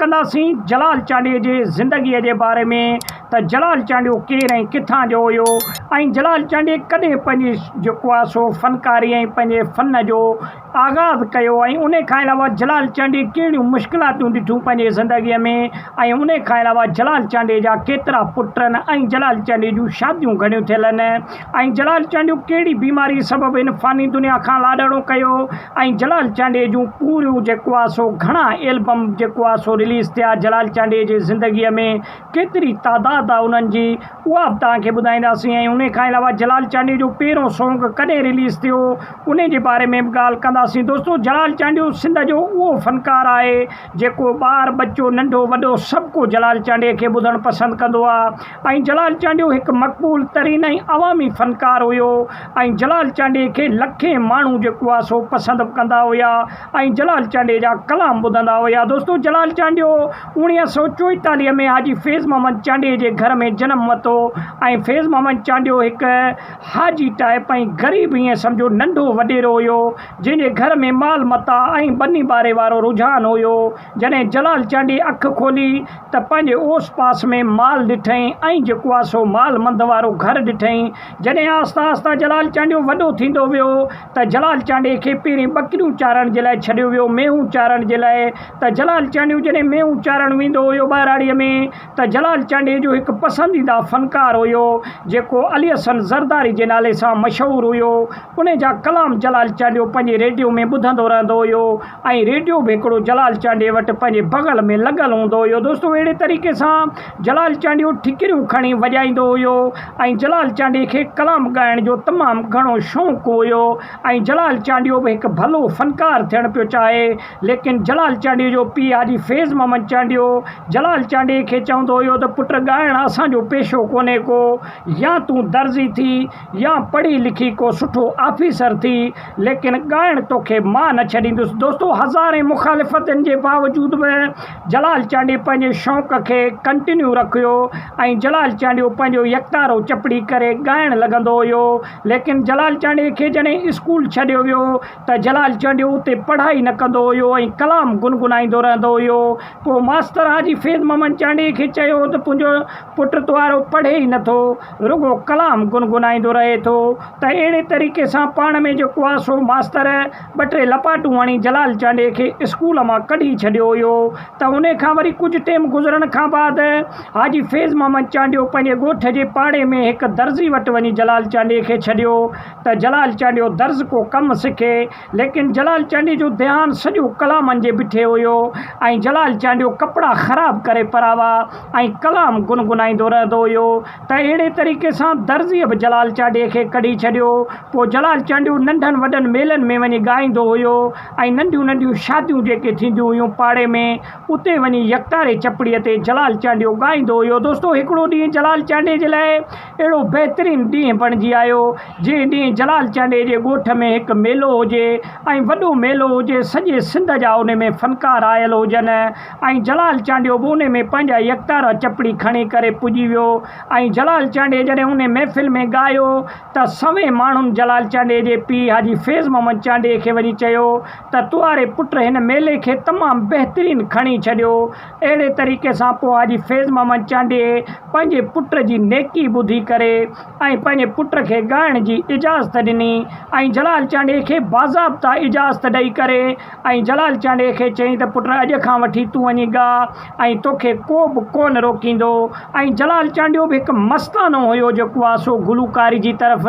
कंदासीं जलाल चांडीअ जी ज़िंदगीअ जे बारे में त जलाल चांडियो केरु ऐं किथां जो हुयो ऐं जलाल चांडीअ कॾहिं पंहिंजी जेको आहे सो फ़नकारी ऐं पंहिंजे फ़न जो आगाज़ कयो ऐं उन खां अलावा जलाल चांडी कहिड़ियूं मुश्किलातूं ॾिठियूं पंहिंजे ज़िंदगीअ में ऐं उन खां अलावा जलाल चांडीअ जा केतिरा पुट आहिनि ऐं जलाल चांडीअ जूं शादियूं घणियूं थियल आहिनि ऐं जलाल चांडियूं कहिड़ी बीमारी सबबु इन फ़ानी दुनिया खां लाॾाणो कयो ऐं जलाल चांडीअ जूं पूरियूं जेको आहे सो घणा एल्बम जेको आहे सो रिलीज़ थिया जलाल चांडीअ जी ज़िंदगीअ में केतिरी तादाद आहे उन्हनि जी उहा बि तव्हांखे ॿुधाईंदासीं ऐं उन खां अलावा जलाल चांडीअ जो पहिरियों सॉन्ग कॾहिं रिलीज़ थियो उन जे बारे में बि ॻाल्हि कंदासीं। दोस्तो जलाल चांडियो सिंध जो उहो फ़नकार आहे जेको ॿार बच्चो नंढो वॾो सभु को जलाल चांडीअ खे ॿुधणु पसंदि कंदो आहे ऐं जलाल चांडियो हिकु मक़बूल तरीन ऐं अवामी फ़नकार हुयो ऐं जलाल चांडीअ खे लखे माण्हू जेको आहे सो पसंदि कंदा हुया ऐं जलाल चांडीअ जा कलाम ॿुधंदा हुया। दोस्तो जलाल चांडियो 1944 में हाजी फैज़ मोहम्मद चांडीअ जे घर में जनमु वरितो ऐं फैज़ मोहम्मद चांडियो हिकु हाजी टाइप ऐं ग़रीब ईअं सम्झो नंढो वॾेरो हुयो जंहिंजे घर में माल मता ऐं बनी ॿारे वारो रुझान हुयो। जॾहिं जलाल चांडी अखि खोली त पंहिंजे ओस पास में माल ॾिठईं ऐं जेको आहे सो माल मंद वारो घर ॾिठईं। जॾहिं आहिस्ता आहिस्ता जलाल चांडियो वॾो थींदो वियो त जलाल चांडीअ खे पहिरीं ॿकरियूं चारण जे लाइ छॾियो वियो मेहूं चारण जे लाइ त जलाल चांडियो जॾहिं मेहूं चारण वेंदो हुयो ॿाहिराड़ीअ में त जलाल चांडीअ जो हिकु पसंदीदा फ़नकार हुयो जेको अली हसन ज़रदारी जे नाले सां मशहूरु हुयो। उन जा कलाम जलाल चांडियो पंहिंजे रेडियो में ॿुधंदो रहंदो हुयो ऐं रेडियो बि हिकिड़ो जलाल चांडीअ वटि पंहिंजे बग़ल में लॻल हूंदो हुयो। दोस्तो अहिड़े तरीक़े सां जलाल चांडियो ठिकरियूं खणी वॼाईंदो हुयो ऐं जलाल चांडीअ खे कलाम ॻाइण जो तमामु घणो शौक़ु हुयो ऐं जलाल चांडियो बि हिकु भलो फ़नकार थियणु पियो चाहे लेकिन जलाल चांडीअ जो पीउ हाजी फैज़ मोहम्मद चांडियो जलाल चांडीअ खे चवंदो हुयो त पुट ॻाइणु असांजो पेशो कोन्हे को या तूं दर्जी थी या पढ़ी लिखी को सुठो ऑफिसर थी लेकिन ॻाइणु तोखे मां न छॾींदुसि। दोस्तो हज़ारे मुखालिफ़तनि जे बावजूद बि जलाल चांडी पंहिंजे शौक़ खे कंटिन्यू रखियो ऐं जलाल चांडियो पंहिंजो यकतारो चपड़ी करे ॻाइणु लॻंदो हुयो लेकिन जलाल चांडीअ खे जॾहिं स्कूल छॾियो वियो त जलाल चांडियो उते पढ़ाई न कंदो हुयो ऐं कलाम गुनगुनाईंदो रहंदो हुयो। पोइ मास्तर हाजी फैज़ मोहम्मद चांडीअ खे चयो त तुंहिंजो पुटु तुहारो पढ़े ई नथो रुगो कलाम गुनगुनाईंदो रहे थो त अहिड़े तरीक़े सां पाण में जेको आहे सो मास्तर ॿ टे लपाटूं हणी जलाल चांडीअ खे स्कूल मां कढी छॾियो हुयो त उन खां वरी कुझु टाइम गुज़रण खां बाद हाजी फैज़ मोहम्मद चांडियो पंहिंजे ॻोठ जे पाड़े में हिकु दर्जी वटि वञी जलाल चांडीअ खे छॾियो त जलाल चांडियो दर्ज को कमु सिखे लेकिन जलाल चांडीअ जो ध्यानु सॼो कलामनि जे बीठे हुयो ऐं जलाल चांडियो कपिड़ा ख़राबु करे परावा ऐं कलाम गुनगुनाईंदो रहंदो हुयो त अहिड़े तरीक़े सां दर्जीअ बि जलाल चांडीअ खे कढी छॾियो। पोइ जलाल चांडियो नंढनि वॾनि मेलनि में वञी ॻाईंदो हुयो ऐं नंढियूं नंढियूं शादियूं जेके थींदियूं हुयूं पाड़े में उते वञी यकतारे चपड़ीअ ते जलाल चांडियो ॻाईंदो हुयो। दोस्तो हिकिड़ो ॾींहुं जलाल चांडीअ जे लाइ अहिड़ो बहितरीनु ॾींहुं बणिजी आयो जंहिं ॾींहुं जलाल चांडीअ जे ॻोठ में हिकु मेलो हुजे ऐं वॾो मेलो हुजे सॼे सिंध जा उन में फ़नकार आयल हुजनि ऐं जलाल चांडियो बि उन में पंहिंजा यकतारा चपड़ी खणी करे पुॼी वियो ऐं जलाल चांडीअ जॾहिं उन महफ़िल में ॻायो त सवे माण्हुनि जलाल चांडीअ जे पीउ हाजी फैज़ मोहम्मद चांडीअ खे वञी चयो त तुहारे पुट हिन मेले खे तमामु बहितरीनु खणी छॾियो। अहिड़े तरीक़े सां पोइ हाजी फैज़ मोहम्मद चांडीअ पंहिंजे पुट जी नेकी ॿुधी करे ऐं पंहिंजे पुट खे ॻाइण जी इजाज़त ॾिनी ऐं जलाल चांडीअ खे बाज़ाब्ता इजाज़त ॾेई करे ऐं जलाल चांडीअ खे चयईं त पुट अॼु खां वठी तूं वञी ॻा ऐं तोखे को बि कोन रोकींदो ऐं जलाल चांडियो बि हिकु मस्तानो हुयो जेको आहे सो गुलूकारी जी तरफ़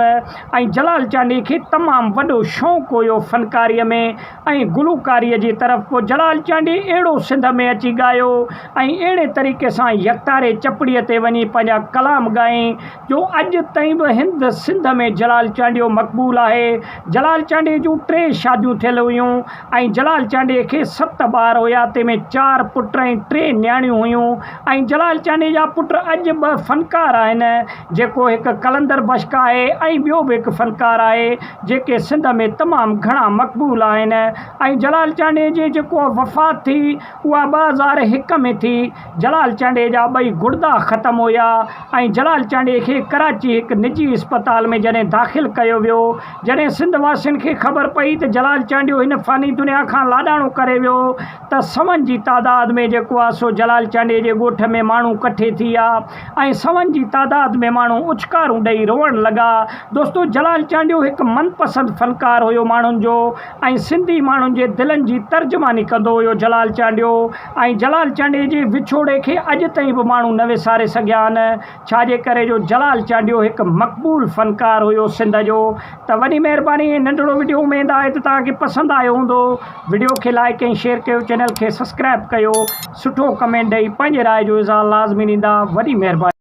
ऐं जलाल चांडीअ खे तमामु वॾो शौक़ु हुयो फ़नकारीअ में ऐं गुलूकारीअ जी तरफ़। पोइ जलाल चांडी अहिड़ो सिंध में अची ॻायो ऐं अहिड़े तरीक़े सां यकतारे चपड़ीअ ते वञी पंहिंजा कलाम ॻायईं जो अॼु ताईं बि हिंद सिंध में जलाल चांडियो मक़बूल आहे। जलाल चांडीअ जूं 3 शादियूं थियल हुयूं ऐं जलाल चांडीअ खे 7 ॿार हुया तंहिंमें 4 पुट ऐं 3 न्याणियूं हुयूं ऐं जलाल चांडीअ जा पुट अॼु 2 फ़नकार आहिनि जेको हिकु कलंदर बश्क आहे ऐं ॿियो बि हिकु फ़नकार आहे जेके सिंध में तमामु घणा घणा मक़बूल आहिनि। ऐं जलाल चांडे जी जेको वफ़ात थी उहा 2001 में थी। जलाल चांडे जा ॿई गुर्दा ख़तमु हुया ऐं जलाल चांडे खे कराची हिकु निजी अस्पताल में जॾहिं दाख़िल कयो वियो, जॾहिं सिंध वासियुनि खे ख़बर पई त जलाल चांडियो हिन फ़ानी दुनिया खां लाॾाणो करे वियो त सवनि जी तादाद में जेको आहे सो जलाल चांडे जे ॻोठ में माण्हू इकट्ठे थी विया ऐं सवनि जी तादाद में माण्हू उछकारूं ॾेई रोअण लॻा। दोस्तो, जलाल चांडियो हिकु मनपसंदि फ़नकार हुयो माण्हुनि जो ऐं सिंधी माण्हुनि जे दिलनि जी तर्जुमानी कंदो हुयो जलाल चांडियो। ऐं जलाल चांडे जे विछोड़े खे अॼु ताईं बि माण्हू न विसारे सघिया आहिनि, छाजे करे जो जलाल चांडियो हिकु मक़बूल फ़नकार हुयो सिंध जो। त वॾी महिरबानी, नंढिड़ो वीडियो उमेद आहे त तव्हांखे पसंदि आयो हूंदो। वीडियो खे लाइक ऐं शेयर कयो, चैनल खे सब्सक्राइब कयो, सुठो कमेंट ॾेई पंहिंजे राय जो इज़हार लाज़मी ॾींदा। वॾी महिरबानी।